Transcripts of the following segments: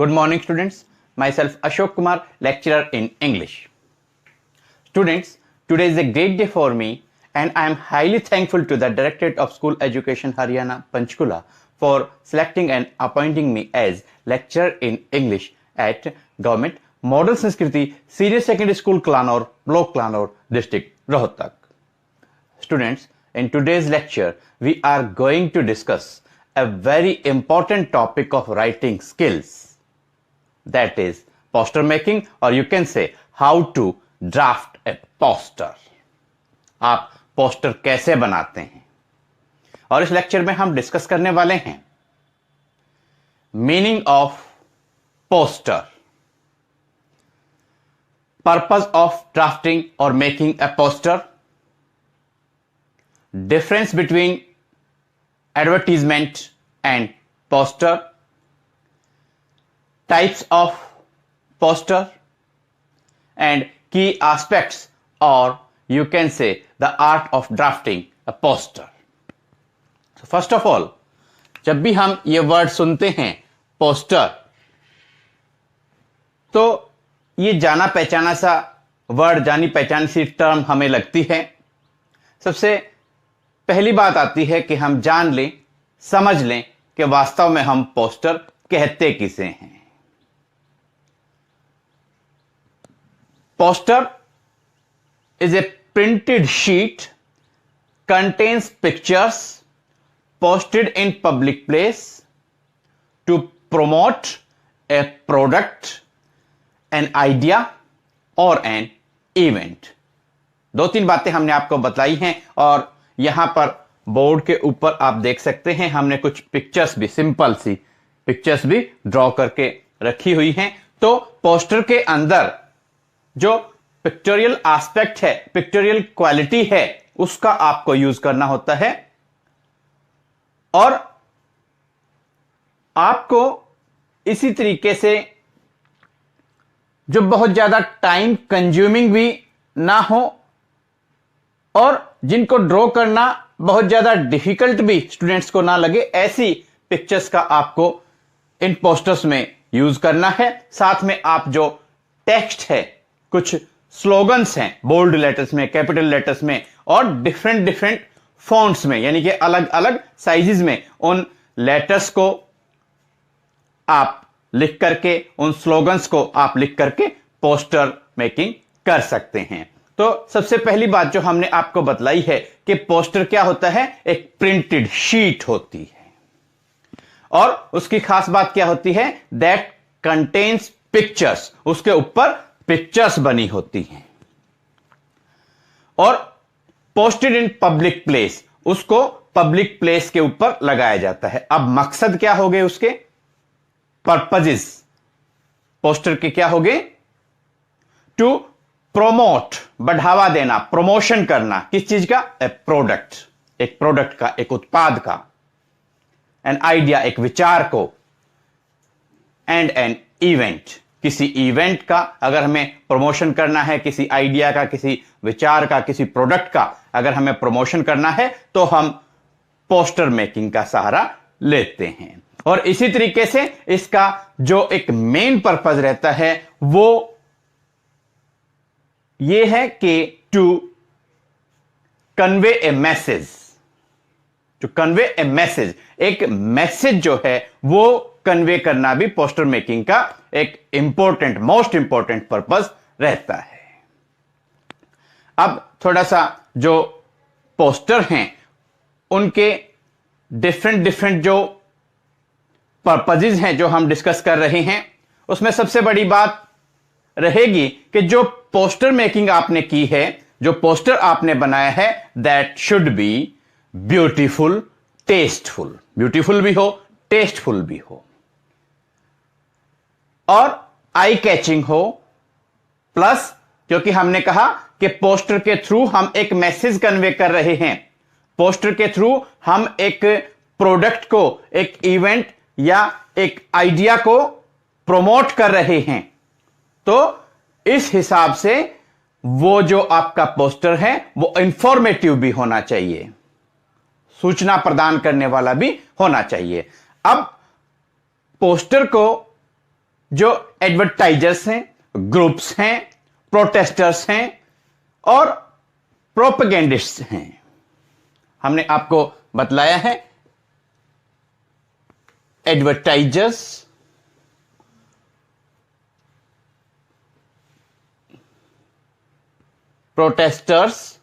Good morning, students. Myself Ashok Kumar, lecturer in English. Students, today is a great day for me, and I am highly thankful to the Directorate of School Education Haryana Panchkula for selecting and appointing me as lecturer in English at Government Model Sanskriti Senior Secondary School Klanor, Block Klanor, District Rohtak. Students, in today's lecture, we are going to discuss a very important topic of writing skills. That is poster making, or you can say how to draft a poster. आप poster कैसे बनाते हैं, और इस lecture में हम discuss करने वाले हैं meaning of poster, purpose of drafting और making a poster, difference between advertisement and poster, types of poster, and key aspects, or you can say the art of drafting a poster. So first of all, जब भी हम ये word सुनते हैं poster, तो ये जाना पहचाना सा वर्ड, जानी पहचानी सी टर्म हमें लगती है. सबसे पहली बात आती है कि हम जान लें, समझ लें कि वास्तव में हम पोस्टर कहते किसे हैं. Poster is a printed sheet, contains pictures posted in public place to promote a product, an idea or an event. दो तीन बातें हमने आपको बताई हैं, और यहां पर बोर्ड के ऊपर आप देख सकते हैं हमने कुछ पिक्चर्स भी, सिंपल सी पिक्चर्स भी ड्रॉ करके रखी हुई हैं. तो पोस्टर के अंदर जो पिक्टोरियल एस्पेक्ट है, पिक्टोरियल क्वालिटी है, उसका आपको यूज करना होता है. और आपको इसी तरीके से जो बहुत ज्यादा टाइम कंज्यूमिंग भी ना हो, और जिनको ड्रॉ करना बहुत ज्यादा डिफिकल्ट भी स्टूडेंट्स को ना लगे, ऐसी पिक्चर्स का आपको इन पोस्टर्स में यूज करना है. साथ में आप जो टेक्स्ट है, कुछ स्लोगन्स हैं बोल्ड लेटर्स में, कैपिटल लेटर्स में, और डिफरेंट फॉन्ट्स में, यानी कि अलग अलग साइजेस में, उन लेटर्स को आप लिख करके, उन स्लोगन्स को आप लिख करके पोस्टर मेकिंग कर सकते हैं. तो सबसे पहली बात जो हमने आपको बतलाई है कि पोस्टर क्या होता है, एक प्रिंटेड शीट होती है, और उसकी खास बात क्या होती है, दैट कंटेन्स पिक्चर्स, उसके ऊपर पिक्चर्स बनी होती हैं. और पोस्टेड इन पब्लिक प्लेस, उसको पब्लिक प्लेस के ऊपर लगाया जाता है. अब मकसद क्या हो गए उसके, पर्पजेस पोस्टर के क्या हो गए, टू प्रोमोट, बढ़ावा देना, प्रमोशन करना. किस चीज का, ए प्रोडक्ट, एक प्रोडक्ट का, एक उत्पाद का, एन आइडिया, एक विचार को, एंड एन इवेंट, किसी इवेंट का. अगर हमें प्रमोशन करना है किसी आइडिया का, किसी विचार का, किसी प्रोडक्ट का अगर हमें प्रमोशन करना है, तो हम पोस्टर मेकिंग का सहारा लेते हैं. और इसी तरीके से इसका जो एक मेन पर्पस रहता है वो ये है कि to convey a message, to convey a message, एक मैसेज जो है वो कन्वे करना भी पोस्टर मेकिंग का एक इंपॉर्टेंट, मोस्ट इंपॉर्टेंट पर्पस रहता है. अब थोड़ा सा जो पोस्टर हैं उनके डिफरेंट जो पर्पजेस हैं जो हम डिस्कस कर रहे हैं, उसमें सबसे बड़ी बात रहेगी कि जो पोस्टर मेकिंग आपने की है, जो पोस्टर आपने बनाया है, that should be beautiful, tasteful, beautiful भी हो, टेस्टफुल भी हो, और आई कैचिंग हो. प्लस क्योंकि हमने कहा कि पोस्टर के थ्रू हम एक मैसेज कन्वे कर रहे हैं, पोस्टर के थ्रू हम एक प्रोडक्ट को, एक इवेंट या एक आइडिया को प्रमोट कर रहे हैं, तो इस हिसाब से वो जो आपका पोस्टर है वो इंफॉर्मेटिव भी होना चाहिए, सूचना प्रदान करने वाला भी होना चाहिए. अब पोस्टर को जो एडवर्टाइजर्स हैं, ग्रुप्स हैं, प्रोटेस्टर्स हैं और प्रोपेगेंडिस्ट्स हैं। हमने आपको बतलाया है advertisers, protesters,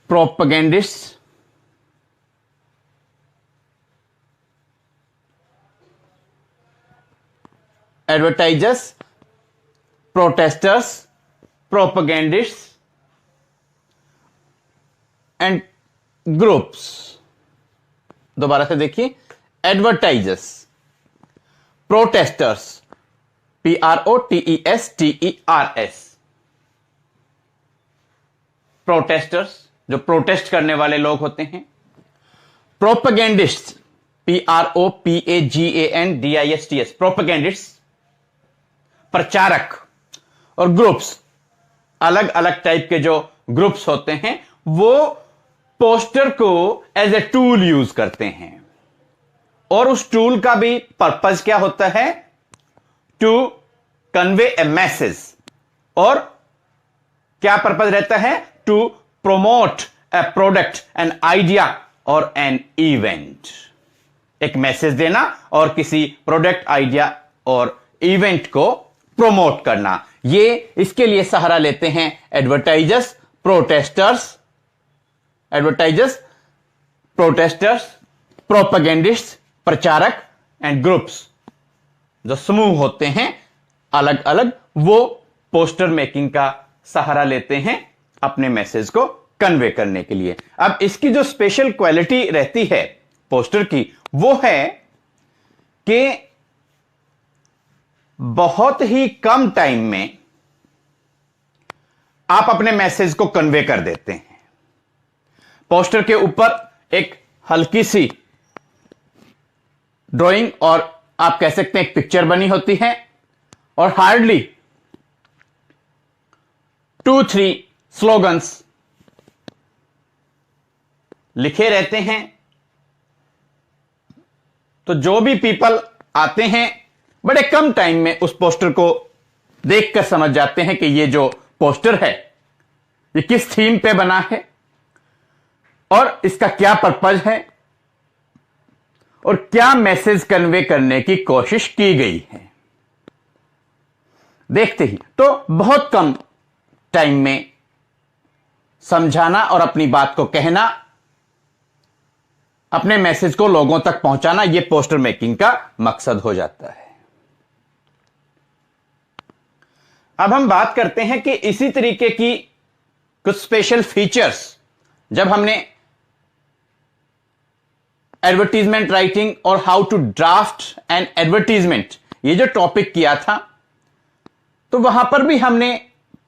propagandists, advertisers, protesters, propagandists and groups. दोबारा से देखिए, एडवर्टाइजर्स, प्रोटेस्टर्स, PROTESTERS, प्रोटेस्टर्स जो प्रोटेस्ट करने वाले लोग होते हैं, प्रोपेगेंडिस्ट्स, PROPAGANDISTS, प्रोपेगेंडिस्ट्स प्रचारक, और ग्रुप्स अलग अलग टाइप के जो ग्रुप्स होते हैं वो पोस्टर को एज ए टूल यूज करते हैं, और उस टूल का भी पर्पज क्या होता है, टू कन्वे ए मैसेज, और क्या पर्पज रहता है, to promote a product, an idea और एन इवेंट। एक मैसेज देना और किसी प्रोडक्ट, आइडिया और इवेंट को प्रोमोट करना, ये इसके लिए सहारा लेते हैं एडवर्टाइजर्स, प्रोटेस्टर्स, प्रोपेगेंडिस्ट्स प्रचारक एंड ग्रुप्स, जो समूह होते हैं अलग अलग, वो पोस्टर मेकिंग का सहारा लेते हैं अपने मैसेज को कन्वे करने के लिए। अब इसकी जो स्पेशल क्वालिटी रहती है पोस्टर की, वो है कि बहुत ही कम टाइम में आप अपने मैसेज को कन्वे कर देते हैं। पोस्टर के ऊपर एक हल्की सी ड्राइंग और आप कह सकते हैं एक पिक्चर बनी होती है, और हार्डली 2-3 स्लोगन्स लिखे रहते हैं। तो जो भी पीपल आते हैं बड़े कम टाइम में उस पोस्टर को देखकर समझ जाते हैं कि ये जो पोस्टर है ये किस थीम पे बना है और इसका क्या पर्पज है और क्या मैसेज कन्वे करने की कोशिश की गई है। देखते ही तो बहुत कम टाइम में समझाना और अपनी बात को कहना, अपने मैसेज को लोगों तक पहुंचाना, यह पोस्टर मेकिंग का मकसद हो जाता है। अब हम बात करते हैं कि इसी तरीके की कुछ स्पेशल फीचर्स जब हमने एडवर्टीजमेंट राइटिंग और how to draft an advertisement, ये जो टॉपिक किया था, तो वहां पर भी हमने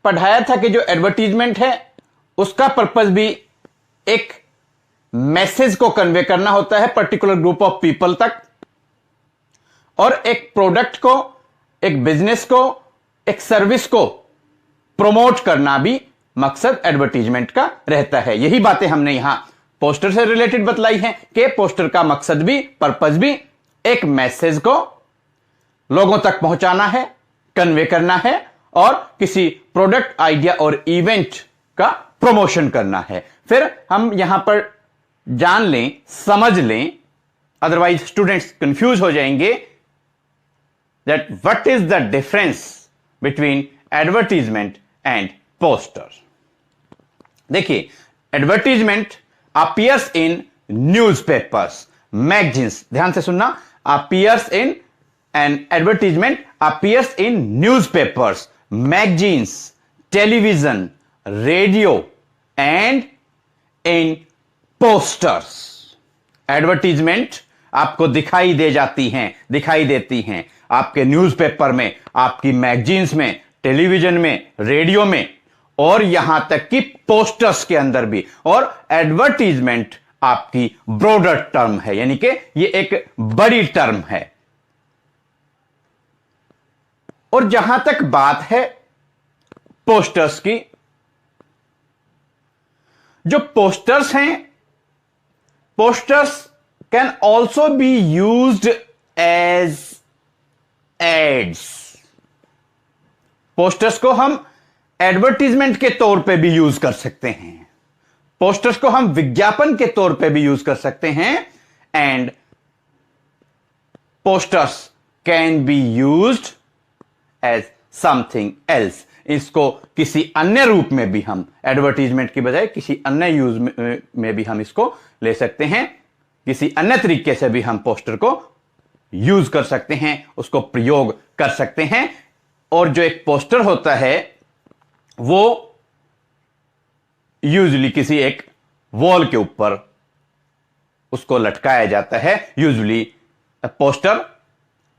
पढ़ाया था कि जो एडवर्टीजमेंट है उसका पर्पस भी एक मैसेज को कन्वे करना होता है पर्टिकुलर ग्रुप ऑफ पीपल तक, और एक प्रोडक्ट को, एक बिजनेस को, एक सर्विस को प्रोमोट करना भी मकसद एडवर्टीजमेंट का रहता है। यही बातें हमने यहां पोस्टर से रिलेटेड बतलाई हैं कि पोस्टर का मकसद भी, पर्पस भी एक मैसेज को लोगों तक पहुंचाना है, कन्वे करना है, और किसी प्रोडक्ट, आइडिया और इवेंट का प्रमोशन करना है। फिर हम यहां पर जान लें, समझ लें, अदरवाइज स्टूडेंट्स कंफ्यूज हो जाएंगे, that what is the difference between advertisement and poster. देखिए, advertisement appears in newspapers, magazines, ध्यान से सुनना, appears in, an advertisement appears in newspapers, magazines, television, radio and in posters। Advertisement आपको दिखाई देती हैं आपके न्यूज़पेपर में, आपकी मैगजीन्स में, टेलीविजन में, रेडियो में, और यहां तक कि पोस्टर्स के अंदर भी। और एडवर्टीजमेंट आपकी ब्रॉडर टर्म है, यानी कि ये एक बड़ी टर्म है। और जहां तक बात है पोस्टर्स की, जो पोस्टर्स हैं, posters can also be used as ads. Posters को हम एडवर्टीजमेंट के तौर पे भी यूज कर सकते हैं, पोस्टर्स को हम विज्ञापन के तौर पे भी यूज कर सकते हैं, and posters can be used as something else. इसको किसी अन्य रूप में भी हम, एडवर्टीजमेंट की बजाय किसी अन्य यूज में भी हम इसको ले सकते हैं, किसी अन्य तरीके से भी हम पोस्टर को यूज कर सकते हैं, उसको प्रयोग कर सकते हैं। और जो एक पोस्टर होता है वो यूजुअली किसी एक वॉल के ऊपर उसको लटकाया जाता है। Usually a poster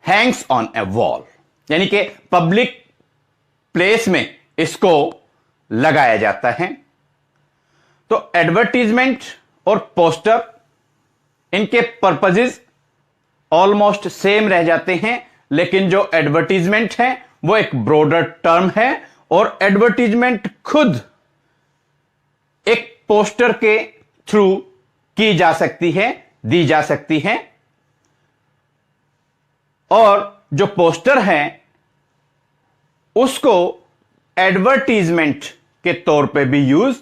Hanks on A wall, यानी कि पब्लिक प्लेस में इसको लगाया जाता है। तो एडवर्टीजमेंट और पोस्टर, इनके पर्पजेस ऑलमोस्ट सेम रह जाते हैं, लेकिन जो एडवर्टीजमेंट है वो एक ब्रॉडर टर्म है, और एडवर्टीजमेंट खुद एक पोस्टर के थ्रू की जा सकती है, दी जा सकती है, और जो पोस्टर है उसको एडवर्टीजमेंट के तौर पे भी यूज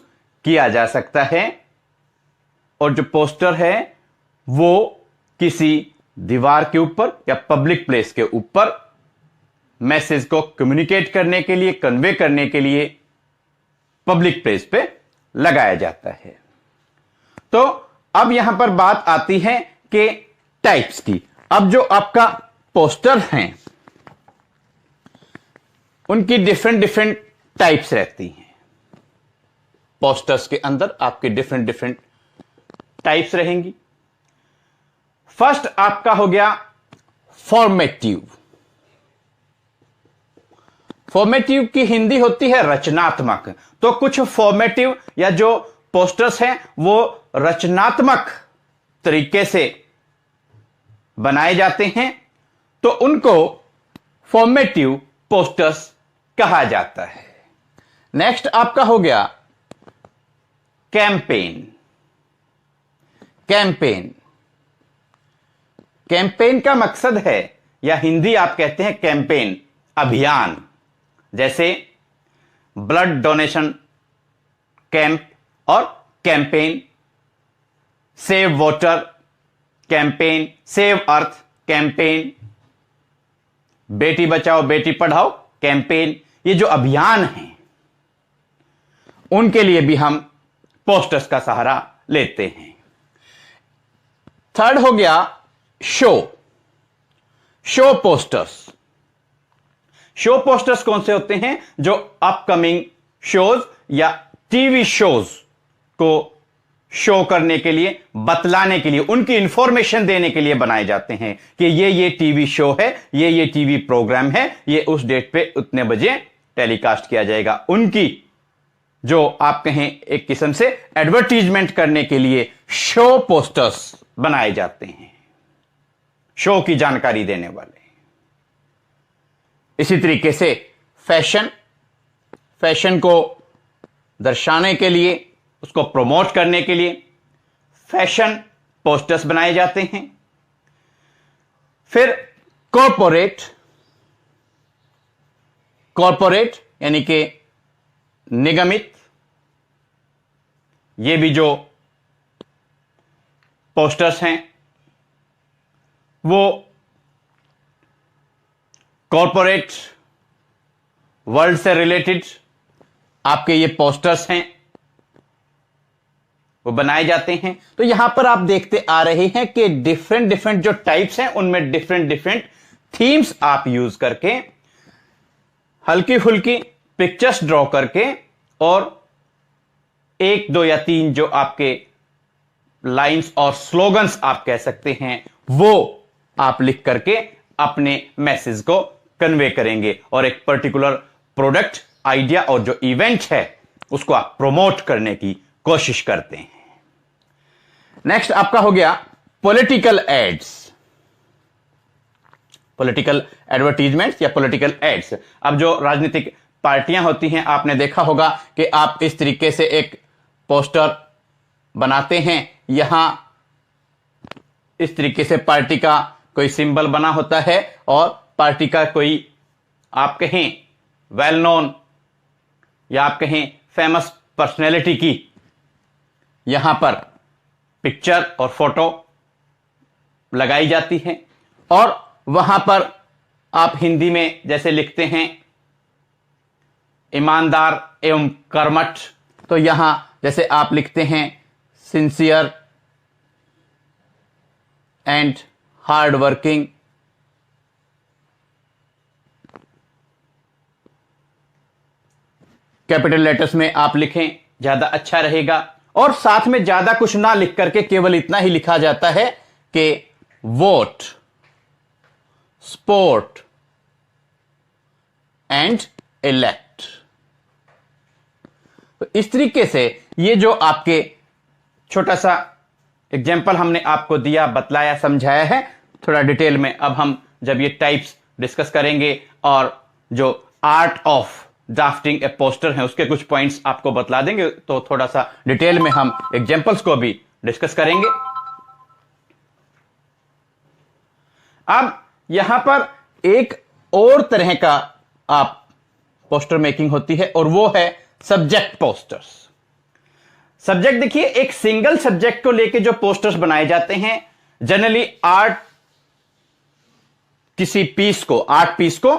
किया जा सकता है। और जो पोस्टर है वो किसी दीवार के ऊपर या पब्लिक प्लेस के ऊपर मैसेज को कम्युनिकेट करने के लिए, कन्वे करने के लिए पब्लिक प्लेस पे लगाया जाता है। तो अब यहां पर बात आती है कि टाइप्स की। अब जो आपका पोस्टर हैं उनकी डिफरेंट डिफरेंट टाइप्स रहती हैं। पोस्टर्स के अंदर आपके डिफरेंट डिफरेंट टाइप्स रहेंगी। फर्स्ट आपका हो गया फॉर्मेटिव। फॉर्मेटिव की हिंदी होती है रचनात्मक। तो कुछ फॉर्मेटिव या जो पोस्टर्स हैं वो रचनात्मक तरीके से बनाए जाते हैं, तो उनको फॉर्मेटिव पोस्टर्स कहा जाता है। नेक्स्ट आपका हो गया कैंपेन। कैंपेन, कैंपेन का मकसद है, या हिंदी आप कहते हैं कैंपेन, अभियान। जैसे ब्लड डोनेशन कैंप और campaign, save water campaign, save earth campaign, Beti Bachao Beti Padhao campaign. ये जो अभियान हैं उनके लिए भी हम पोस्टर्स का सहारा लेते हैं। थर्ड हो गया show. Show posters. Show posters कौन से होते हैं? जो अपकमिंग शोज या टीवी शोज को शो करने के लिए, बतलाने के लिए, उनकी इंफॉर्मेशन देने के लिए बनाए जाते हैं कि ये टीवी शो है, ये टीवी प्रोग्राम है, ये उस डेट पे उतने बजे टेलीकास्ट किया जाएगा। उनकी जो आप कहें एक किस्म से एडवर्टीजमेंट करने के लिए शो पोस्टर्स बनाए जाते हैं, शो की जानकारी देने वाले। इसी तरीके से फैशन को दर्शाने के लिए, उसको प्रमोट करने के लिए फैशन पोस्टर्स बनाए जाते हैं। फिर कॉरपोरेट यानी कि निगमित, ये भी जो पोस्टर्स हैं वो कॉरपोरेट वर्ल्ड से रिलेटेड आपके ये पोस्टर्स हैं, वो बनाए जाते हैं। तो यहां पर आप देखते आ रहे हैं कि डिफरेंट जो टाइप्स हैं उनमें डिफरेंट थीम्स आप यूज करके, हल्की फुल्की पिक्चर्स ड्रॉ करके, और एक दो या तीन जो आपके लाइंस और स्लोगन्स आप कह सकते हैं वो आप लिख करके अपने मैसेज को कन्वे करेंगे, और एक पर्टिकुलर प्रोडक्ट, आइडिया और जो इवेंट है उसको आप प्रमोट करने की कोशिश करते हैं। नेक्स्ट आपका हो गया पॉलिटिकल एड्स। पॉलिटिकल एडवर्टीजमेंट्स या पॉलिटिकल एड्स। अब जो राजनीतिक पार्टियां होती हैं, आपने देखा होगा कि आप इस तरीके से एक पोस्टर बनाते हैं, यहां इस तरीके से पार्टी का कोई सिंबल बना होता है और पार्टी का कोई आप कहें वेल नोन या आप कहें फेमस पर्सनैलिटी की यहां पर पिक्चर और फोटो लगाई जाती है। और वहां पर आप हिंदी में जैसे लिखते हैं ईमानदार एवं कर्मठ, तो यहां जैसे आप लिखते हैं sincere and hard working. Capital letters में आप लिखें ज्यादा अच्छा रहेगा। और साथ में ज्यादा कुछ ना लिख करके केवल इतना ही लिखा जाता है कि वोट, स्पोर्ट एंड इलेक्ट। तो इस तरीके से ये जो आपके छोटा सा एग्जाम्पल हमने आपको दिया, बतलाया, समझाया है थोड़ा डिटेल में। अब हम जब ये टाइप्स डिस्कस करेंगे और जो art of drafting A poster है उसके कुछ पॉइंट्स आपको बतला देंगे, तो थोड़ा सा डिटेल में हम एग्जाम्पल्स को भी डिस्कस करेंगे। अब यहां पर एक और तरह का आप पोस्टर मेकिंग होती है और वो है सब्जेक्ट पोस्टर्स। सब्जेक्ट देखिए, एक सिंगल सब्जेक्ट को लेके जो पोस्टर्स बनाए जाते हैं जनरली आर्ट किसी पीस को, आर्ट पीस को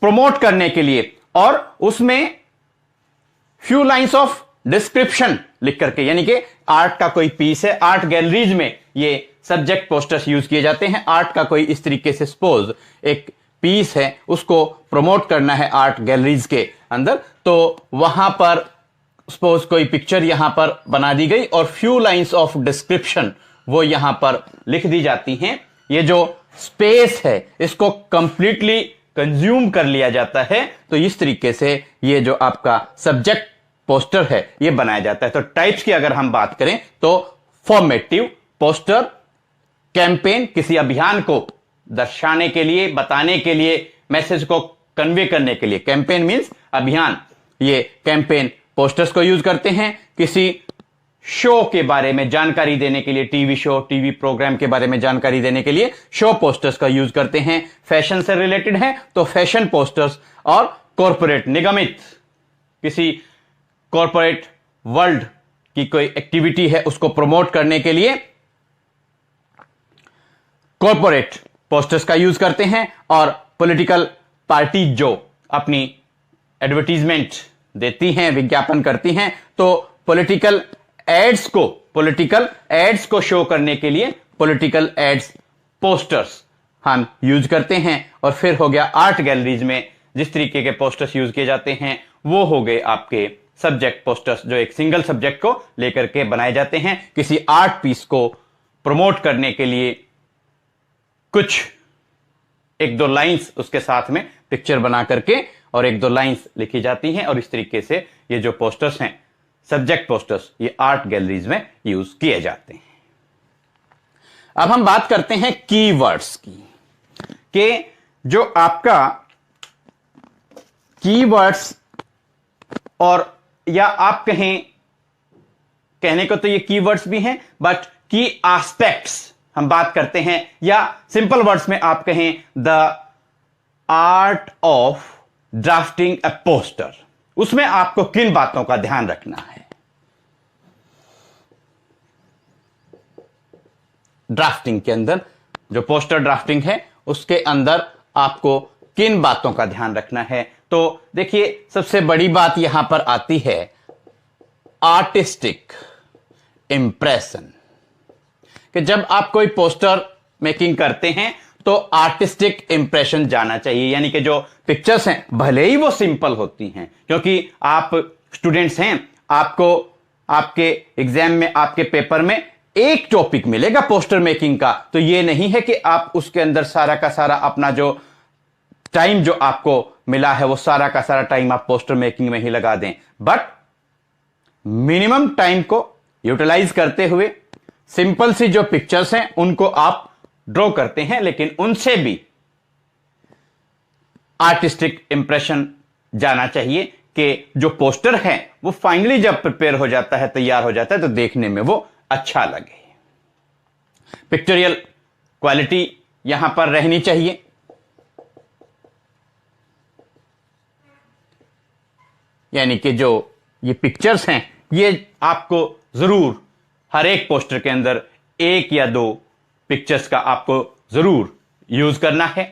प्रमोट करने के लिए, और उसमें फ्यू लाइंस ऑफ डिस्क्रिप्शन लिख करके, यानी कि आर्ट का कोई पीस है, आर्ट गैलरीज में ये सब्जेक्ट पोस्टर्स यूज किए जाते हैं। आर्ट का कोई इस तरीके से सपोज एक पीस है, उसको प्रमोट करना है आर्ट गैलरीज के अंदर, तो वहां पर सपोज कोई पिक्चर यहां पर बना दी गई और फ्यू लाइंस ऑफ डिस्क्रिप्शन वो यहां पर लिख दी जाती हैं। ये जो स्पेस है इसको कंप्लीटली कंज्यूम कर लिया जाता है। तो इस तरीके से ये जो आपका सब्जेक्ट पोस्टर है ये बनाया जाता है। तो टाइप्स की अगर हम बात करें तो फॉर्मेटिव पोस्टर, कैंपेन, किसी अभियान को दर्शाने के लिए, बताने के लिए, मैसेज को कन्वे करने के लिए, कैंपेन मींस अभियान, ये कैंपेन पोस्टर्स को यूज करते हैं। किसी शो के बारे में जानकारी देने के लिए, टीवी शो, टीवी प्रोग्राम के बारे में जानकारी देने के लिए शो पोस्टर्स का यूज करते हैं। फैशन से रिलेटेड है तो फैशन पोस्टर्स, और कॉर्पोरेट, निगमित, किसी कॉर्पोरेट वर्ल्ड की कोई एक्टिविटी है उसको प्रमोट करने के लिए कॉर्पोरेट पोस्टर्स का यूज करते हैं। और पॉलिटिकल पार्टी जो अपनी एडवर्टीजमेंट देती हैं, विज्ञापन करती हैं, तो पॉलिटिकल एड्स को शो करने के लिए पॉलिटिकल एड्स पोस्टर्स हम यूज करते हैं। और फिर हो गया आर्ट गैलरीज में जिस तरीके के पोस्टर्स यूज किए जाते हैं वो हो गए आपके सब्जेक्ट पोस्टर्स, जो एक सिंगल सब्जेक्ट को लेकर के बनाए जाते हैं। किसी आर्ट पीस को प्रमोट करने के लिए कुछ एक दो लाइंस उसके साथ में पिक्चर बना करके और एक दो लाइंस लिखी जाती हैं, और इस तरीके से ये जो पोस्टर्स हैं सब्जेक्ट पोस्टर्स ये आर्ट गैलरीज में यूज किए जाते हैं। अब हम बात करते हैं कीवर्ड्स की, कि जो आपका कीवर्ड्स, और या आप कहें, कहने को तो ये कीवर्ड्स भी हैं बट की एस्पेक्ट्स हम बात करते हैं, या सिंपल वर्ड्स में आप कहें the art of drafting a poster. उसमें आपको किन बातों का ध्यान रखना है? ड्राफ्टिंग के अंदर, जो पोस्टर ड्राफ्टिंग है उसके अंदर आपको किन बातों का ध्यान रखना है? तो देखिए, सबसे बड़ी बात यहां पर आती है आर्टिस्टिक इंप्रेशन, कि जब आप कोई पोस्टर मेकिंग करते हैं तो आर्टिस्टिक इंप्रेशन जाना चाहिए। यानी कि जो पिक्चर्स हैं भले ही वो सिंपल होती हैं, क्योंकि आप स्टूडेंट्स हैं, आपको आपके एग्जाम में, आपके पेपर में एक टॉपिक मिलेगा पोस्टर मेकिंग का, तो ये नहीं है कि आप उसके अंदर सारा का सारा अपना जो टाइम जो आपको मिला है वो सारा का सारा टाइम आप पोस्टर मेकिंग में ही लगा दें। बट मिनिमम टाइम को यूटिलाइज करते हुए सिंपल सी जो पिक्चर्स हैं उनको आप ड्रॉ करते हैं, लेकिन उनसे भी आर्टिस्टिक इंप्रेशन जाना चाहिए कि जो पोस्टर है वो फाइनली जब प्रिपेयर हो जाता है, तैयार हो जाता है, तो देखने में वो अच्छा लगे। पिक्चोरियल क्वालिटी यहां पर रहनी चाहिए। यानी कि जो ये पिक्चर्स हैं ये आपको जरूर हर एक पोस्टर के अंदर एक या दो पिक्चर्स का आपको जरूर यूज करना है।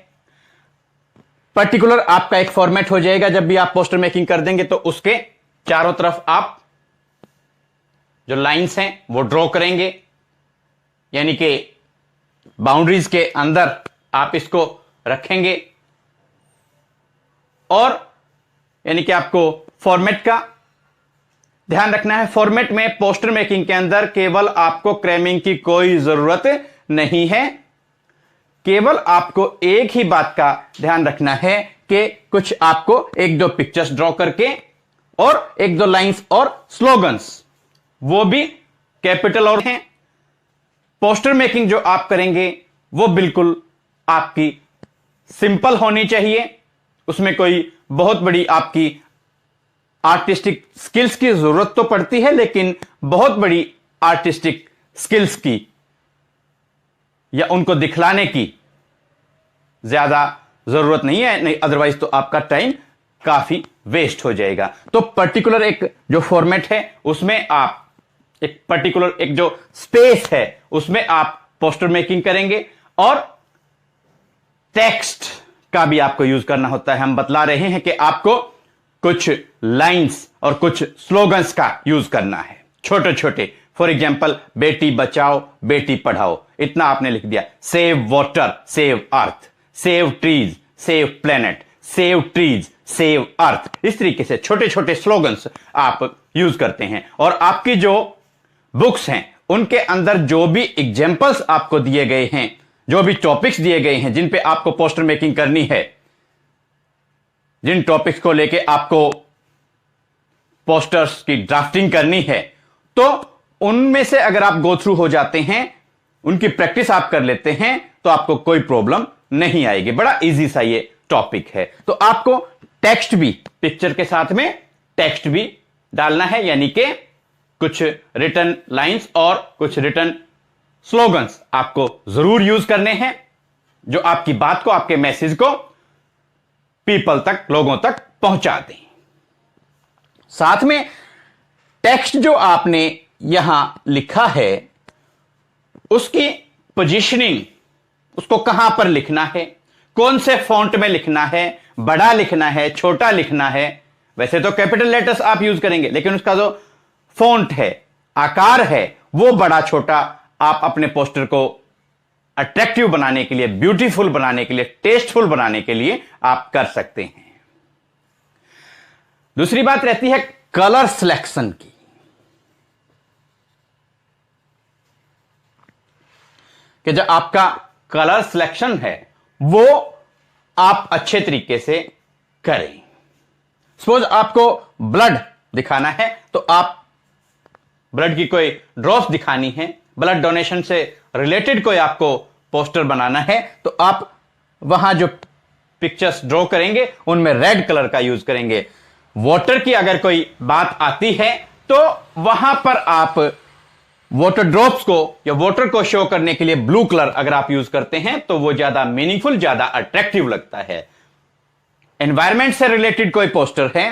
पर्टिकुलर आपका एक फॉर्मेट हो जाएगा जब भी आप पोस्टर मेकिंग कर देंगे, तो उसके चारों तरफ आप जो लाइंस हैं वो ड्रॉ करेंगे, यानी कि बाउंड्रीज के अंदर आप इसको रखेंगे। और यानी कि आपको फॉर्मेट का ध्यान रखना है। फॉर्मेट में पोस्टर मेकिंग के अंदर केवल आपको क्रैमिंग की कोई जरूरत नहीं है। केवल आपको एक ही बात का ध्यान रखना है कि कुछ आपको एक दो पिक्चर्स ड्रॉ करके और एक दो लाइंस और स्लोगन्स, वो भी कैपिटल और हैं। पोस्टर मेकिंग जो आप करेंगे वो बिल्कुल आपकी सिंपल होनी चाहिए। उसमें कोई बहुत बड़ी आपकी आर्टिस्टिक स्किल्स की जरूरत तो पड़ती है, लेकिन बहुत बड़ी आर्टिस्टिक स्किल्स की या उनको दिखलाने की ज्यादा जरूरत नहीं है, नहीं अदरवाइज तो आपका टाइम काफी वेस्ट हो जाएगा। तो पर्टिकुलर एक जो फॉर्मेट है उसमें आप एक पर्टिकुलर एक जो स्पेस है उसमें आप पोस्टर मेकिंग करेंगे। और टेक्स्ट का भी आपको यूज करना होता है। हम बतला रहे हैं कि आपको कुछ लाइंस और कुछ स्लोगन्स का यूज करना है, छोटे छोटे। फॉर एग्जाम्पल, बेटी बचाओ बेटी पढ़ाओ, इतना आपने लिख दिया। Save water save earth, save trees save planet, save trees save earth. इस तरीके से छोटे छोटे स्लोगन्स आप यूज करते हैं। और आपकी जो बुक्स हैं उनके अंदर जो भी एग्जाम्पल्स आपको दिए गए हैं, जो भी टॉपिक्स दिए गए हैं जिन पे आपको पोस्टर मेकिंग करनी है, जिन टॉपिक्स को लेके आपको पोस्टर्स की ड्राफ्टिंग करनी है, तो उनमें से अगर आप गो थ्रू हो जाते हैं, उनकी प्रैक्टिस आप कर लेते हैं, तो आपको कोई प्रॉब्लम नहीं आएगी। बड़ा इजी सा ये टॉपिक है। तो आपको टेक्स्ट भी, पिक्चर के साथ में टेक्स्ट भी डालना है, यानी कि कुछ रिटन लाइंस और कुछ रिटन स्लोगन्स आपको जरूर यूज करने हैं, जो आपकी बात को, आपके मैसेज को पीपल तक, लोगों तक पहुंचा दें। साथ में टेक्स्ट जो आपने यहां लिखा है उसकी पोजीशनिंग, उसको कहां पर लिखना है, कौन से फॉन्ट में लिखना है, बड़ा लिखना है, छोटा लिखना है। वैसे तो कैपिटल लेटर्स आप यूज करेंगे, लेकिन उसका जो फॉन्ट है, आकार है, वो बड़ा छोटा आप अपने पोस्टर को अट्रैक्टिव बनाने के लिए, ब्यूटीफुल बनाने के लिए, टेस्टफुल बनाने के लिए आप कर सकते हैं। दूसरी बात रहती है कलर सिलेक्शन की। कि जो आपका कलर सिलेक्शन है वो आप अच्छे तरीके से करें। सपोज आपको ब्लड दिखाना है, तो आप ब्लड की कोई ड्रॉप्स दिखानी है, ब्लड डोनेशन से रिलेटेड कोई आपको पोस्टर बनाना है, तो आप वहां जो पिक्चर्स ड्रॉ करेंगे उनमें रेड कलर का यूज करेंगे। वाटर की अगर कोई बात आती है तो वहां पर आप वाटर ड्रॉप्स को या वाटर को शो करने के लिए ब्लू कलर अगर आप यूज करते हैं तो वो ज्यादा मीनिंगफुल, ज्यादा अट्रैक्टिव लगता है। एनवायरमेंट से रिलेटेड कोई पोस्टर है,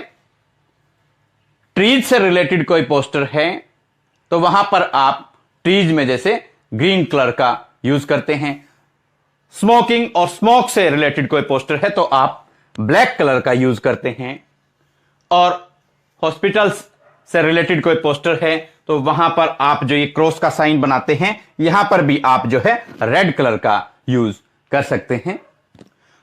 ट्रीज से रिलेटेड कोई पोस्टर है, तो वहां पर आप ट्रीज में जैसे ग्रीन कलर का यूज करते हैं। स्मोकिंग और स्मोक से रिलेटेड कोई पोस्टर है तो आप ब्लैक कलर का यूज करते हैं। और हॉस्पिटल्स से रिलेटेड कोई पोस्टर है तो वहां पर आप जो ये क्रॉस का साइन बनाते हैं, यहां पर भी आप जो है रेड कलर का यूज कर सकते हैं।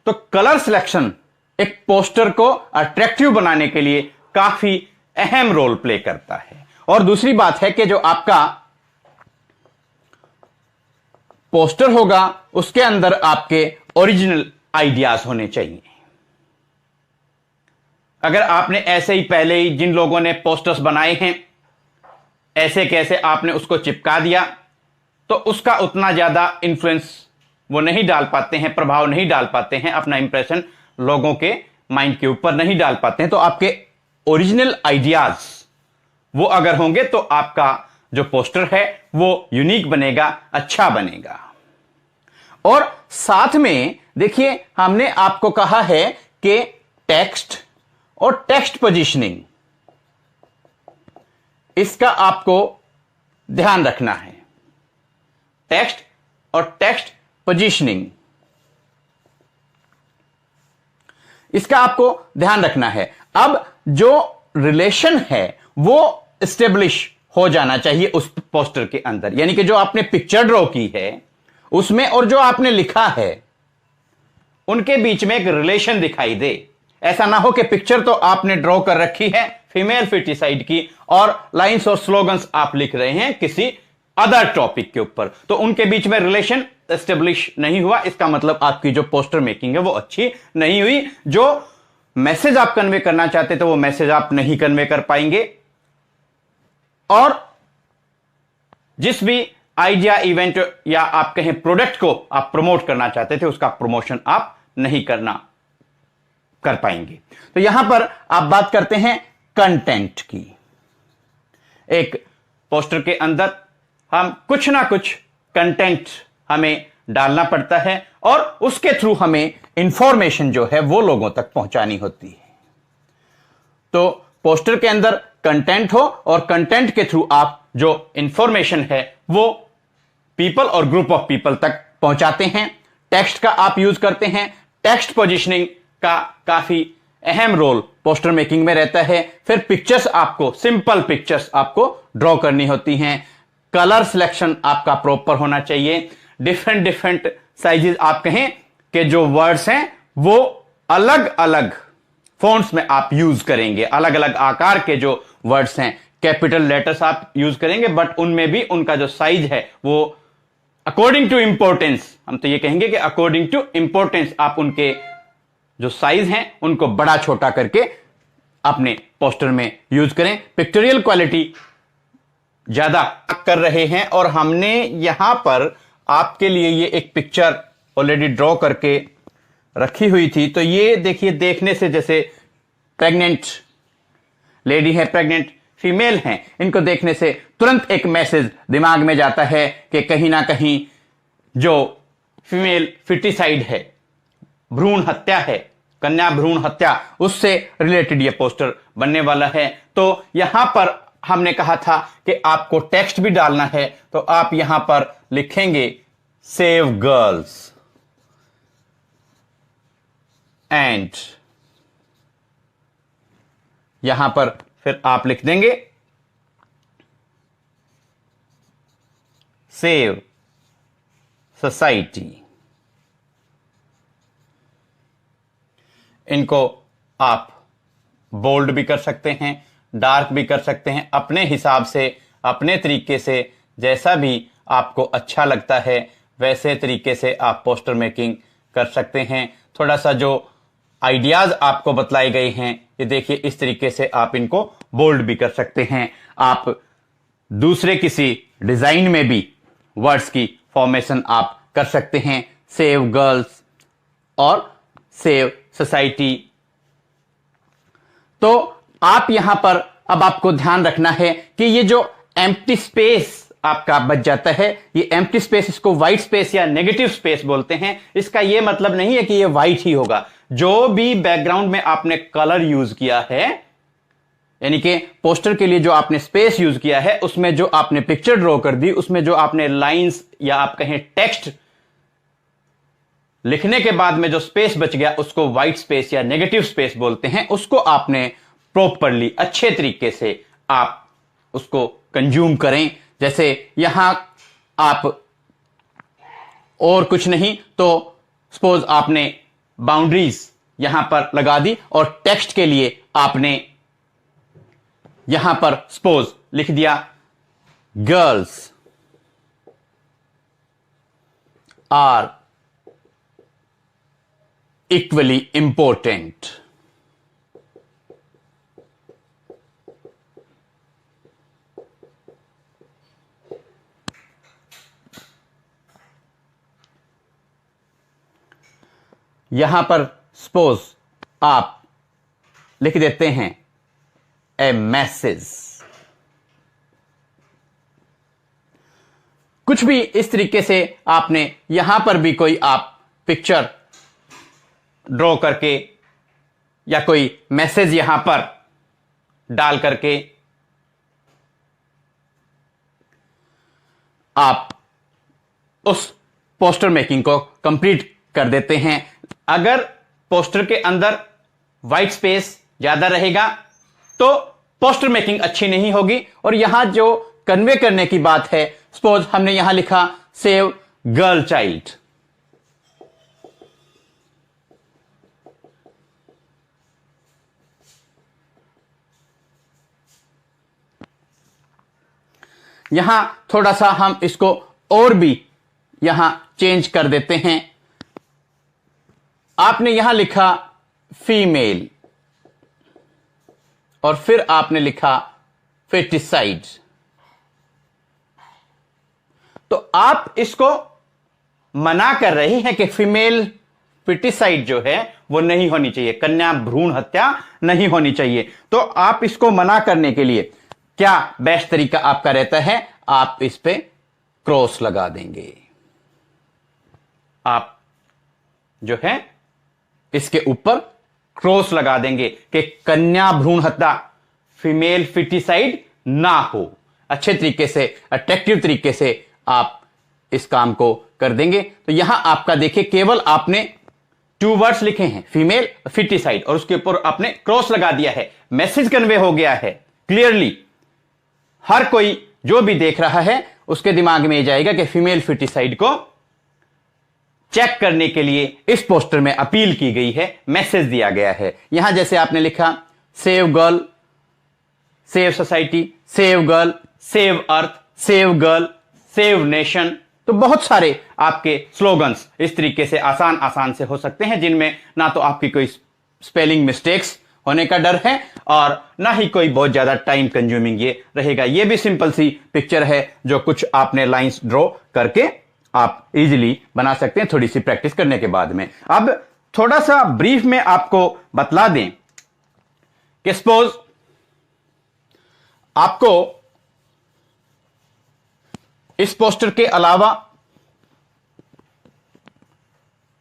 तो कलर सिलेक्शन एक पोस्टर को अट्रैक्टिव बनाने के लिए काफी अहम रोल प्ले करता है। और दूसरी बात है कि जो आपका पोस्टर होगा उसके अंदर आपके ओरिजिनल आइडियाज होने चाहिए। अगर आपने ऐसे ही पहले ही जिन लोगों ने पोस्टर्स बनाए हैं ऐसे कैसे आपने उसको चिपका दिया, तो उसका उतना ज्यादा इन्फ्लुएंस वो नहीं डाल पाते हैं, प्रभाव नहीं डाल पाते हैं, अपना इंप्रेशन लोगों के माइंड के ऊपर नहीं डाल पाते हैं। तो आपके ओरिजिनल आइडियाज वो अगर होंगे तो आपका जो पोस्टर है वो यूनिक बनेगा, अच्छा बनेगा। और साथ में देखिए हमने आपको कहा है कि टेक्स्ट और टेक्स्ट पोजीशनिंग, इसका आपको ध्यान रखना है। टेक्स्ट और टेक्स्ट पोजीशनिंग, इसका आपको ध्यान रखना है। अब जो रिलेशन है वो एस्टेब्लिश हो जाना चाहिए उस पोस्टर के अंदर, यानी कि जो आपने पिक्चर ड्रॉ की है उसमें और जो आपने लिखा है उनके बीच में एक रिलेशन दिखाई दे। ऐसा ना हो कि पिक्चर तो आपने ड्रॉ कर रखी है फीमेल फिटिसाइड की और लाइंस और स्लोगन्स आप लिख रहे हैं किसी अदर टॉपिक के ऊपर, तो उनके बीच में रिलेशन एस्टेब्लिश नहीं हुआ। इसका मतलब आपकी जो पोस्टर मेकिंग है वो अच्छी नहीं हुई। जो मैसेज आप कन्वे करना चाहते थे वो मैसेज आप नहीं कन्वे कर पाएंगे, और जिस भी आइडिया, इवेंट या आप कहें प्रोडक्ट को आप प्रमोट करना चाहते थे उसका प्रमोशन आप नहीं कर पाएंगे। तो यहां पर आप बात करते हैं कंटेंट की। एक पोस्टर के अंदर हम कुछ ना कुछ कंटेंट हमें डालना पड़ता है और उसके थ्रू हमें इंफॉर्मेशन जो है वो लोगों तक पहुंचानी होती है। तो पोस्टर के अंदर कंटेंट हो और कंटेंट के थ्रू आप जो इंफॉर्मेशन है वो पीपल और ग्रुप ऑफ पीपल तक पहुंचाते हैं। टेक्स्ट का आप यूज करते हैं। टेक्स्ट पोजीशनिंग का काफी अहम रोल पोस्टर मेकिंग में रहता है। फिर पिक्चर्स, आपको सिंपल पिक्चर्स आपको ड्रॉ करनी होती हैं। कलर सिलेक्शन आपका प्रॉपर होना चाहिए। डिफरेंट साइजेस, आप कहें कि जो वर्ड्स हैं वो अलग अलग फॉन्ट्स में आप यूज करेंगे। अलग अलग आकार के जो वर्ड्स हैं, कैपिटल लेटर्स आप यूज करेंगे, बट उनमें भी उनका जो साइज है वो अकॉर्डिंग टू इंपॉर्टेंस, हम तो ये कहेंगे कि अकॉर्डिंग टू इंपॉर्टेंस आप उनके जो साइज हैं उनको बड़ा छोटा करके अपने पोस्टर में यूज करें। पिक्टोरियल क्वालिटी ज्यादा कर रहे हैं और हमने यहां पर आपके लिए ये एक पिक्चर ऑलरेडी ड्रॉ करके रखी हुई थी। तो ये देखिए, देखने से जैसे प्रेग्नेंट लेडी है, प्रेग्नेंट फीमेल हैं, इनको देखने से तुरंत एक मैसेज दिमाग में जाता है कि कहीं ना कहीं जो फीमेल फिटिसाइड है, भ्रूण हत्या है, कन्या भ्रूण हत्या, उससे रिलेटेड ये पोस्टर बनने वाला है। तो यहां पर हमने कहा था कि आपको टेक्स्ट भी डालना है, तो आप यहां पर लिखेंगे सेव गर्ल्स एंड यहां पर फिर आप लिख देंगे सेव सोसाइटी। इनको आप बोल्ड भी कर सकते हैं, डार्क भी कर सकते हैं, अपने हिसाब से, अपने तरीके से, जैसा भी आपको अच्छा लगता है वैसे तरीके से आप पोस्टर मेकिंग कर सकते हैं। थोड़ा सा जो आइडियाज आपको बतलाए गए हैं, ये देखिए, इस तरीके से आप इनको बोल्ड भी कर सकते हैं। आप दूसरे किसी डिजाइन में भी वर्ड्स की फॉर्मेशन आप कर सकते हैं, सेव गर्ल्स और सेव सोसाइटी। तो आप यहां पर अब आपको ध्यान रखना है कि ये जो एम्प्टी स्पेस आपका बच जाता है, ये एम्प्टी स्पेस, इसको व्हाइट स्पेस या नेगेटिव स्पेस बोलते हैं। इसका ये मतलब नहीं है कि ये व्हाइट ही होगा। जो भी बैकग्राउंड में आपने कलर यूज किया है, यानी कि पोस्टर के लिए जो आपने स्पेस यूज किया है, उसमें जो आपने पिक्चर ड्रॉ कर दी, उसमें जो आपने लाइंस या आप कहें टेक्स्ट लिखने के बाद में जो स्पेस बच गया, उसको व्हाइट स्पेस या नेगेटिव स्पेस बोलते हैं। उसको आपने प्रॉपरली, अच्छे तरीके से आप उसको कंज्यूम करें। जैसे यहां आप और कुछ नहीं तो सपोज आपने बाउंड्रीज यहां पर लगा दी और टेक्स्ट के लिए आपने यहां पर सपोज लिख दिया गर्ल्स आर इक्वली इंपॉर्टेंट। यहां पर सपोज आप लिख देते हैं ए मैसेज कुछ भी इस तरीके से आपने यहां पर भी कोई आप पिक्चर ड्रॉ करके या कोई मैसेज यहां पर डाल करके आप उस पोस्टर मेकिंग को कंप्लीट कर देते हैं। अगर पोस्टर के अंदर व्हाइट स्पेस ज्यादा रहेगा तो पोस्टर मेकिंग अच्छी नहीं होगी। और यहां जो कन्वे करने की बात है, सपोज हमने यहां लिखा सेव गर्ल चाइल्ड, यहां थोड़ा सा हम इसको और भी यहां चेंज कर देते हैं। आपने यहां लिखा फीमेल और फिर आपने लिखा फेटिसाइड, तो आप इसको मना कर रहे हैं कि फीमेल फेटिसाइड जो है वो नहीं होनी चाहिए, कन्या भ्रूण हत्या नहीं होनी चाहिए। तो आप इसको मना करने के लिए क्या बेस्ट तरीका आपका रहता है, आप इस पे क्रॉस लगा देंगे। आप जो है इसके ऊपर क्रॉस लगा देंगे कि कन्या भ्रूण हत्या, फीमेल फिटिसाइड ना हो। अच्छे तरीके से, अट्रैक्टिव तरीके से आप इस काम को कर देंगे। तो यहां आपका देखिए केवल आपने 2 वर्ड्स लिखे हैं, फीमेल फिटिसाइड, और उसके ऊपर आपने क्रॉस लगा दिया है। मैसेज कन्वे हो गया है क्लियरली। हर कोई जो भी देख रहा है उसके दिमाग में जाएगा कि फीमेल फिटिसाइड को चेक करने के लिए इस पोस्टर में अपील की गई है, मैसेज दिया गया है। यहां जैसे आपने लिखा save girl, save society, save girl, save earth, save girl, save nation, तो बहुत सारे आपके स्लोगन्स इस तरीके से आसान से हो सकते हैं, जिनमें ना तो आपकी कोई स्पेलिंग मिस्टेक्स होने का डर है और ना ही कोई बहुत ज्यादा टाइम कंज्यूमिंग ये रहेगा। ये भी सिंपल सी पिक्चर है जो कुछ आपने लाइंस ड्रॉ करके आप इजीली बना सकते हैं थोड़ी सी प्रैक्टिस करने के बाद में। अब थोड़ा सा ब्रीफ में आपको बतला दें कि सपोज आपको इस पोस्टर के अलावा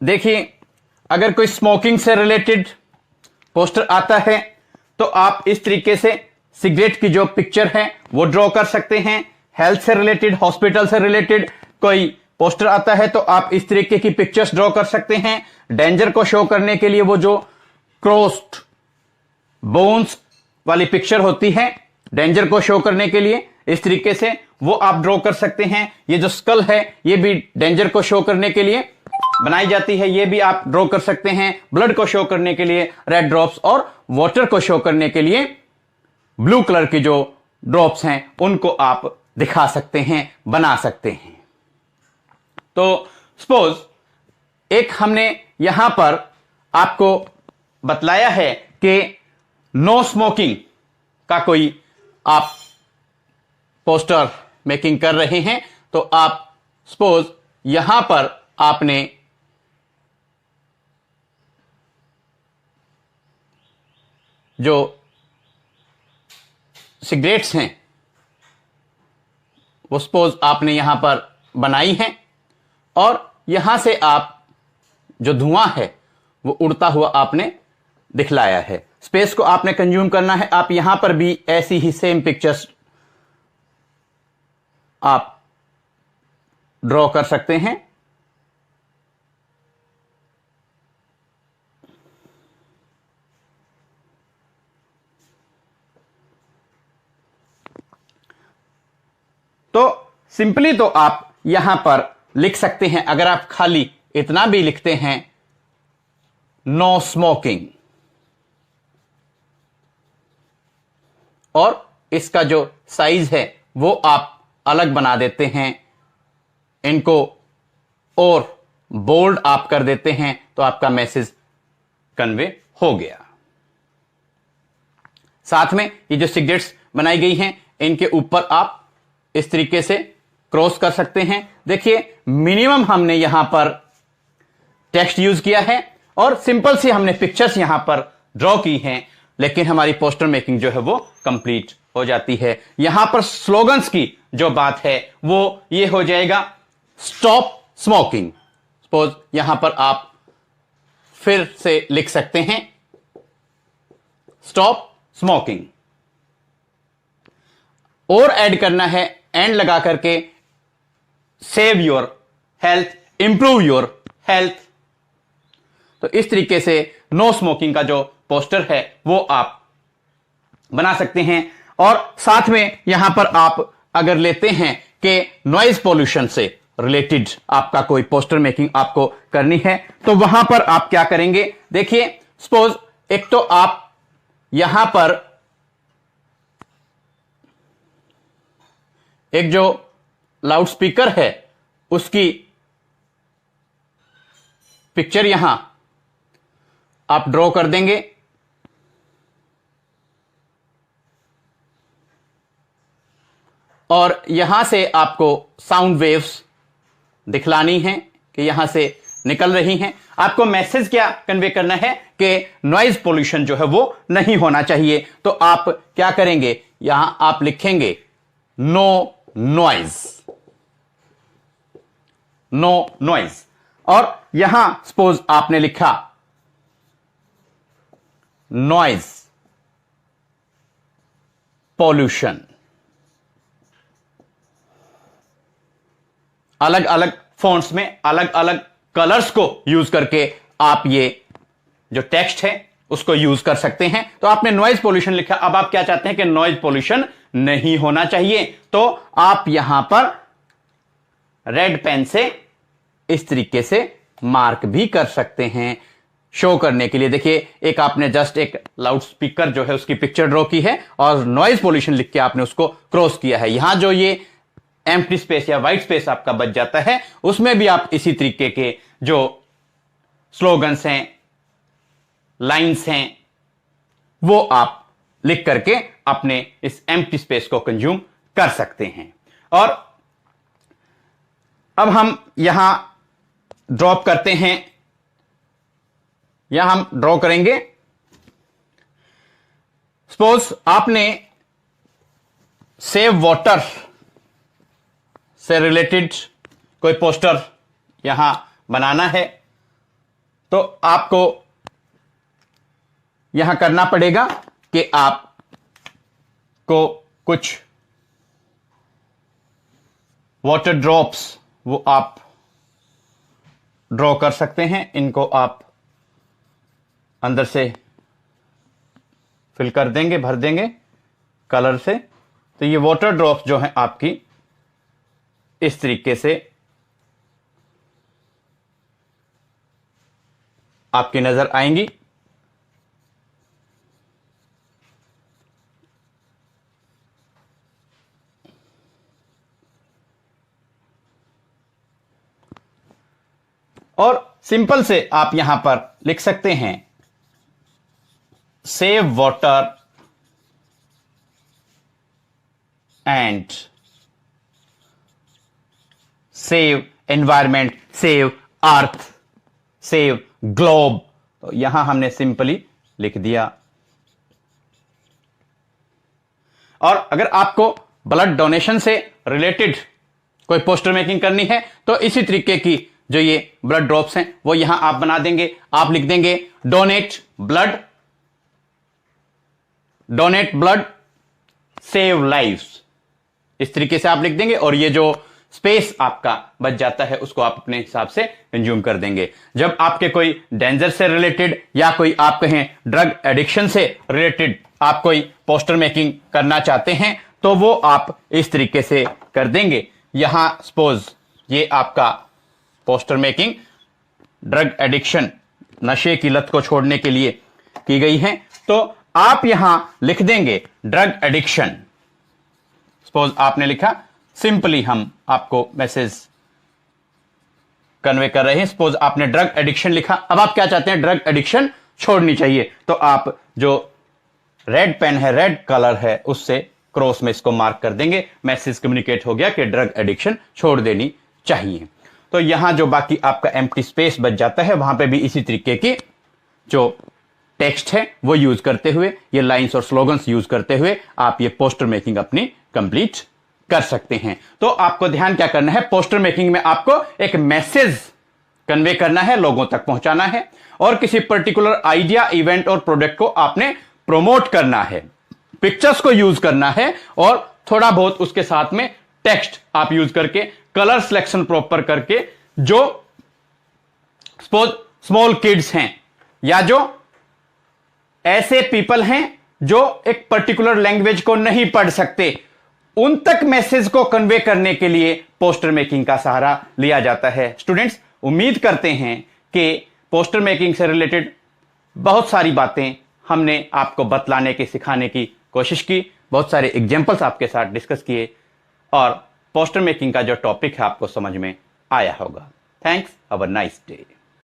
देखिए अगर कोई स्मोकिंग से रिलेटेड पोस्टर आता है तो आप इस तरीके से सिगरेट की जो पिक्चर है वो ड्रॉ कर सकते हैं। हेल्थ से रिलेटेड, हॉस्पिटल से रिलेटेड कोई पोस्टर आता है तो आप इस तरीके की पिक्चर्स ड्रॉ कर सकते हैं। डेंजर को शो करने के लिए वो जो क्रॉस्ड बोन्स वाली पिक्चर होती है, डेंजर को शो करने के लिए इस तरीके से वो आप ड्रॉ कर सकते हैं। ये जो स्कल है ये भी डेंजर को शो करने के लिए बनाई जाती है, ये भी आप ड्रॉ कर सकते हैं। ब्लड को शो करने के लिए रेड ड्रॉप्स और वाटर को शो करने के लिए ब्लू कलर की जो ड्रॉप्स हैं उनको आप दिखा सकते हैं, बना सकते हैं। तो सपोज एक हमने यहां पर आपको बतलाया है कि नो स्मोकिंग का कोई आप पोस्टर मेकिंग कर रहे हैं, तो आप सपोज यहां पर आपने जो सिगरेट्स हैं वो सपोज आपने यहां पर बनाई हैं और यहां से आप जो धुआं है वो उड़ता हुआ आपने दिखलाया है। स्पेस को आपने कंज्यूम करना है। आप यहां पर भी ऐसी ही सेम पिक्चर्स आप ड्रॉ कर सकते हैं। तो सिंपली तो आप यहां पर लिख सकते हैं, अगर आप खाली इतना भी लिखते हैं नो स्मोकिंग, और इसका जो साइज है वो आप अलग बना देते हैं, इनको और बोल्ड आप कर देते हैं, तो आपका मैसेज कन्वे हो गया। साथ में ये जो सिगरेट्स बनाई गई हैं इनके ऊपर आप इस तरीके से क्रॉस कर सकते हैं। देखिए मिनिमम हमने यहां पर टेक्स्ट यूज किया है और सिंपल सी हमने पिक्चर्स यहां पर ड्रॉ की हैं, लेकिन हमारी पोस्टर मेकिंग जो है वो कंप्लीट हो जाती है। यहां पर स्लोगन्स की जो बात है वो ये हो जाएगा स्टॉप स्मोकिंग। सपोज यहां पर आप फिर से लिख सकते हैं स्टॉप स्मोकिंग, और ऐड करना है एंड लगा करके save your health, improve your health. तो इस तरीके से नो स्मोकिंग का जो पोस्टर है वो आप बना सकते हैं। और साथ में यहां पर आप अगर लेते हैं कि नॉइज पोल्यूशन से रिलेटेड आपका कोई पोस्टर मेकिंग आपको करनी है, तो वहां पर आप क्या करेंगे, देखिए सपोज एक तो आप यहां पर एक जो लाउड स्पीकर है उसकी पिक्चर यहां आप ड्रॉ कर देंगे, और यहां से आपको साउंड वेव्स दिखलानी है कि यहां से निकल रही हैं। आपको मैसेज क्या कन्वे करना है कि नॉइज पोल्यूशन जो है वो नहीं होना चाहिए। तो आप क्या करेंगे, यहां आप लिखेंगे नो नॉइज, नो नॉइज, और यहां सपोज आपने लिखा नॉइज पोल्यूशन। अलग अलग फॉन्ट्स में अलग अलग कलर्स को यूज करके आप ये जो टेक्स्ट है उसको यूज कर सकते हैं। तो आपने नॉइज पोल्यूशन लिखा, अब आप क्या चाहते हैं कि नॉइज पोल्यूशन नहीं होना चाहिए, तो आप यहां पर रेड पेन से इस तरीके से मार्क भी कर सकते हैं शो करने के लिए। देखिए एक आपने जस्ट एक लाउड स्पीकर जो है उसकी पिक्चर ड्रॉ की है और नॉइज पोल्यूशन लिख के आपने उसको क्रॉस किया है। यहां जो ये एम्प्टी स्पेस या व्हाइट स्पेस आपका बच जाता है उसमें भी आप इसी तरीके के जो स्लोगन्स हैं, लाइंस हैं, वो आप लिख करके अपने इस एम्प्टी स्पेस को कंज्यूम कर सकते हैं। और अब हम यहां ड्रॉप करते हैं, यहां हम ड्रॉ करेंगे सपोज आपने सेव वाटर से रिलेटेड कोई पोस्टर यहां बनाना है, तो आपको यहां करना पड़ेगा कि आपको कुछ वाटर ड्रॉप्स वो आप ड्रॉ कर सकते हैं। इनको आप अंदर से फिल कर देंगे, भर देंगे कलर से। तो ये वाटर ड्रॉप्स जो हैं आपकी इस तरीके से आपकी नजर आएंगी। और सिंपल से आप यहां पर लिख सकते हैं save water and save environment, save earth, save globe. तो यहां हमने सिंपली लिख दिया। और अगर आपको ब्लड डोनेशन से रिलेटेड कोई पोस्टर मेकिंग करनी है तो इसी तरीके की जो ये ब्लड ड्रॉप्स हैं वो यहां आप बना देंगे। आप लिख देंगे donate blood, donate blood, save lives. इस तरीके से आप लिख देंगे और ये जो स्पेस आपका बच जाता है उसको आप अपने हिसाब से कंज्यूम कर देंगे। जब आपके कोई डेंजर से रिलेटेड या कोई आप कहें ड्रग एडिक्शन से रिलेटेड आप कोई पोस्टर मेकिंग करना चाहते हैं तो वो आप इस तरीके से कर देंगे। यहां सपोज ये आपका पोस्टर मेकिंग ड्रग एडिक्शन, नशे की लत को छोड़ने के लिए की गई है, तो आप यहां लिख देंगे ड्रग एडिक्शन। सपोज आपने लिखा, सिंपली हम आपको मैसेज कन्वे कर रहे हैं। सपोज आपने ड्रग एडिक्शन लिखा, अब आप क्या चाहते हैं, ड्रग एडिक्शन छोड़नी चाहिए, तो आप जो रेड पेन है, रेड कलर है, उससे क्रॉस में इसको मार्क कर देंगे। मैसेज कम्युनिकेट हो गया कि ड्रग एडिक्शन छोड़ देनी चाहिए। तो यहां जो बाकी आपका एम्प्टी स्पेस बच जाता है वहां पे भी इसी तरीके की जो टेक्स्ट है वो यूज करते हुए, ये लाइंस और स्लोगन्स यूज करते हुए आप ये पोस्टर मेकिंग अपनी कंप्लीट कर सकते हैं। तो आपको ध्यान क्या करना है, पोस्टर मेकिंग में आपको एक मैसेज कन्वे करना है, लोगों तक पहुंचाना है, और किसी पर्टिकुलर आइडिया, इवेंट और प्रोडक्ट को आपने प्रोमोट करना है, पिक्चर्स को यूज करना है, और थोड़ा बहुत उसके साथ में टेक्स्ट आप यूज करके, कलर सिलेक्शन प्रॉपर करके, जो स्मॉल किड्स हैं या जो ऐसे पीपल हैं जो एक पर्टिकुलर लैंग्वेज को नहीं पढ़ सकते, उन तक मैसेज को कन्वे करने के लिए पोस्टर मेकिंग का सहारा लिया जाता है। स्टूडेंट्स, उम्मीद करते हैं कि पोस्टर मेकिंग से रिलेटेड बहुत सारी बातें हमने आपको बतलाने की, सिखाने की कोशिश की, बहुत सारे एग्जाम्पल्स आपके साथ डिस्कस किए, और पोस्टर मेकिंग का जो टॉपिक है आपको समझ में आया होगा। Thanks, have a nice day.